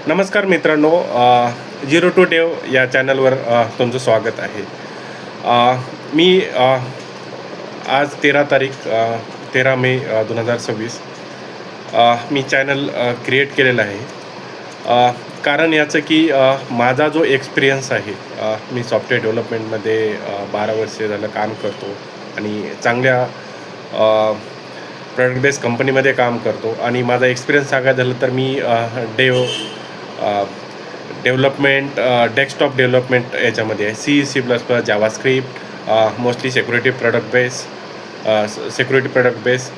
नमस्कार मित्रांनो, zero to डेव या चॅनलवर तुमचं स्वागत आहे. मी आज 13 मे 2026 मी चॅनल क्रिएट केलेलं आहे. कारण याचं की माझा जो एक्सपिरियन्स आहे, मी सॉफ्टवेअर डेव्हलपमेंटमध्ये 12 वर्षे झालं काम करतो आणि चांगल्या प्रॉडक्ट बेस्ड कंपनीमध्ये काम करतो. आणि माझा एक्सपिरियन्स सांगायचं झालं तर मी डेव्हलपमेंट, डेस्कटॉप डेव्हलपमेंट याच्यामध्ये आहे. C++, JavaScript, mostly security product base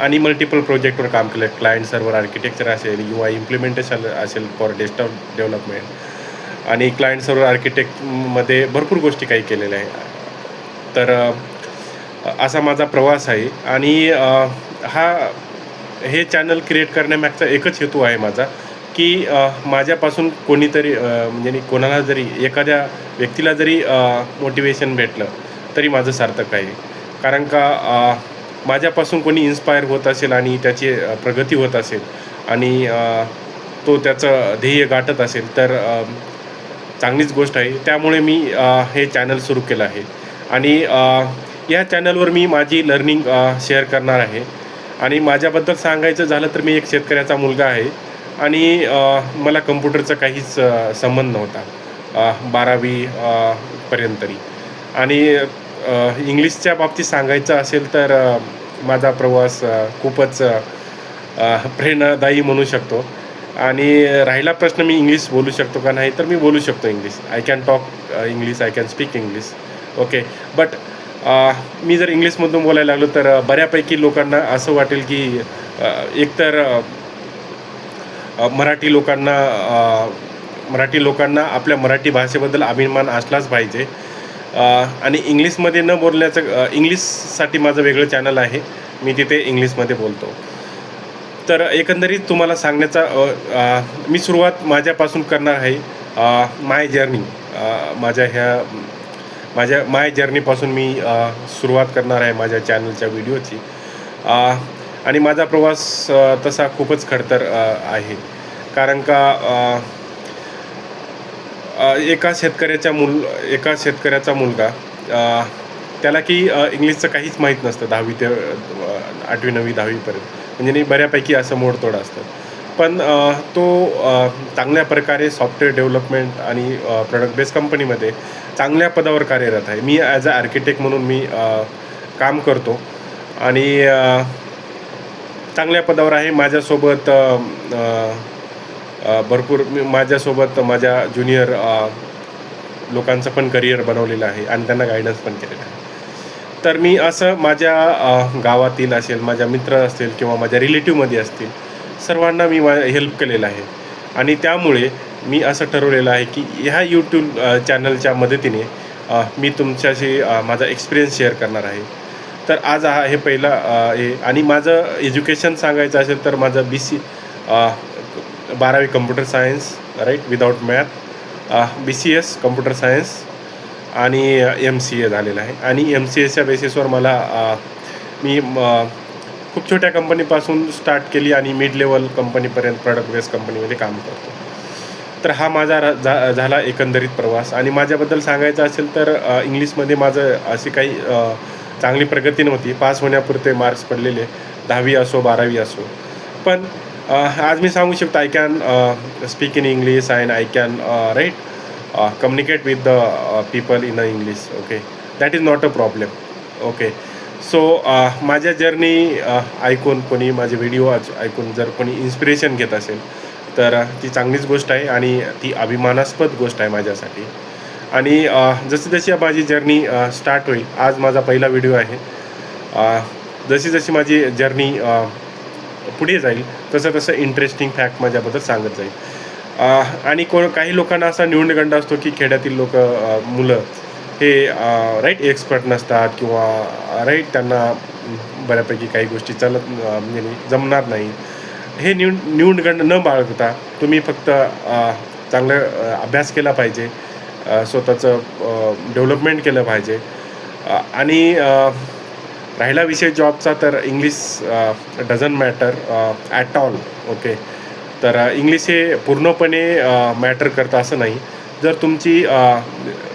आणि मल्टिपल प्रोजेक्टवर काम केलं आहे. क्लायंट सर्व्हर आर्किटेक्चर असेल, UI इम्प्लिमेंटेशन असेल फॉर डेस्कटॉप डेव्हलपमेंट, आणि क्लायंट सर्व्हर आर्किटेक्टमध्ये भरपूर गोष्टी काही केलेल्या आहे. तर असा माझा प्रवास आहे. आणि हे चॅनल क्रिएट करण्यामागचा एकच हेतू आहे माझा, की माझ्यापासून कोणीतरी म्हणजे कोणाला जरी, एखाद्या व्यक्तीला जरी मोटिवेशन भेटलं तरी माझं सार्थक आहे. कारण का माझ्यापासून कोणी इन्स्पायर होत असेल आणि त्याची प्रगती होत असेल आणि तो त्याचं ध्येय गाठत असेल तर चांगलीच गोष्ट आहे. त्यामुळे मी हे चॅनल सुरू केलं आहे. आणि या चॅनलवर मी माझी लर्निंग शेअर करणार आहे. आणि माझ्याबद्दल सांगायचं झालं तर मी एक शेतकऱ्याचा मुलगा आहे आणि मला कम्प्युटरचा काहीच संबंध नव्हता 12वी पर्यंत तरी. आणि इंग्लिशच्या बाबतीत सांगायचं असेल तर माझा प्रवास खूपच प्रेरणादायी म्हणू शकतो. आणि राहिला प्रश्न मी इंग्लिश बोलू शकतो का नाही, तर मी बोलू शकतो English. I can talk English, I can speak English. Okay, but मी जर इंग्लिशमधून बोलायला लागलो तर बऱ्यापैकी लोकांना असं वाटेल की एकतर मराठी लोकांना आपल्या मराठी भाषेबद्दल अभिमान असलाच पाहिजे. आणि इंग्लिशमध्ये न बोलण्याचं, इंग्लिशसाठी माझं वेगळं चॅनल आहे, मी तिथे इंग्लिशमध्ये बोलतो. तर एकंदरीत तुम्हाला सांगण्याचा मी सुरुवात माझ्यापासून करणार आहे. माय जर्नीपासून मी सुरुवात करणार आहे माझ्या चॅनलच्या व्हिडिओची. आणि माझा प्रवास तसा खूपच खडतर आहे. कारण का एका शेतकऱ्याचा मुलगा, त्याला की इंग्लिशचं काहीच माहीत नसतं 10वी ते 8वी 9वी 10वीपर्यंत, म्हणजे बऱ्यापैकी असं मोडतोड असतं. पण तो चांगल्या प्रकारे सॉफ्टवेअर डेव्हलपमेंट आणि प्रॉडक्ट बेस्ड कंपनीमध्ये चांगल्या पदावर कार्यरत आहे. मी ॲज अ आर्किटेक्ट म्हणून मी काम करतो आणि चांगल्या पदावर आहे. माझ्यासोबत माझ्यासोबत माझ्या ज्युनियर लोकांचं पण करिअर बनवलेलं आहे आणि त्यांना गायडन्स पण केलेलं आहे. तर मी असं माझ्या गावातील असेल, माझ्या मित्र असतील किंवा माझ्या रिलेटिव्हमध्ये असतील, सर्वांना मी हेल्प केलेलं आहे. आणि त्यामुळे मी असं ठरवलेलं आहे की ह्या यूट्यूब चॅनलच्या मदतीने मी तुमच्याशी माझा एक्सपिरियन्स शेअर करणार आहे. तर आज हे पहिला हे. आणि माझं एज्युकेशन सांगायचं असेल तर माझं BC 12वी computer science, right, without math, BCS computer science आणि MCA झालेलं आहे. आणि MCAच्या बेसिसवर मी खूप छोट्या कंपनीपासून स्टार्ट केली आणि मिड लेवल कंपनीपर्यंत प्रॉडक्ट बेस्ड कंपनीमध्ये काम करतो. तर हा माझा झाला एकंदरीत प्रवास. आणि माझ्याबद्दल सांगायचं असेल तर इंग्लिशमध्ये माझं अशी काही चांगली प्रगती नव्हती. पास होण्यापुरते मार्क्स पडलेले, 10वी असो 12वी असो. पण आज मी सांगू शकतो I can speak in English and I can communicate with the people in English. Okay, that is not a problem. Okay, so माझ्या जर्नी ऐकून कोणी, माझे व्हिडिओ ऐकून जर कोणी इन्स्पिरेशन घेत असेल तर ती चांगलीच गोष्ट आहे आणि ती अभिमानास्पद गोष्ट आहे माझ्यासाठी. आणि जशी जशी माझी जर्नी स्टार्ट होईल, आज माझा पहिला व्हिडिओ आहे, जशी जशी माझी जर्नी पुढे जाईल तसं तसं इंटरेस्टिंग फॅक्ट माझ्याबद्दल सांगत जाईल. आणि काही लोकांना असा न्यूनगंड असतो की खेड्यातील मुलं हे राईट एक्सपर्ट नसतात किंवा राईट त्यांना बऱ्यापैकी काही गोष्टी म्हणजे जमणार नाही. हे न्यूनगंड न बाळगता तुम्ही फक्त चांगलं अभ्यास केला पाहिजे, स्वतःचं डेव्हलपमेंट केलं पाहिजे. आणि राहिला विषय जॉबचा तर English doesn't matter at all. Okay, तर इंग्लिश हे पूर्णपणे मॅटर करतं असं नाही. जर तुमची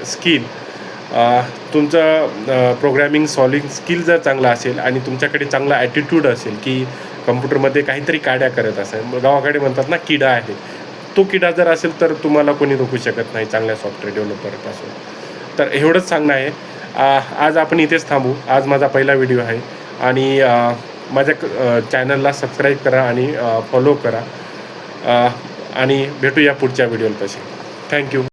स्किल तुमचं प्रोग्रॅमिंग सॉल्विंग स्किल जर चांगला असेल आणि तुमच्याकडे चांगला ॲटिट्यूड असेल की कम्प्युटरमध्ये काहीतरी काड्या करत असेल, गावाकडे म्हणतात ना किडा आहे, तो किडा जर असेल तर तुम्हाला कोणी रोखू शकत नाही चांगल्या सॉफ्टवेअर डेव्हलपरपासून. तर एवढंच सांगणं आहे. आज आपण इथेच थांबू. आज माझा पहिला व्हिडिओ आहे आणि माझ्या चॅनलला सबस्क्राईब करा आणि फॉलो करा आणि भेटूया पुढच्या व्हिडिओपाशी. थँक्यू.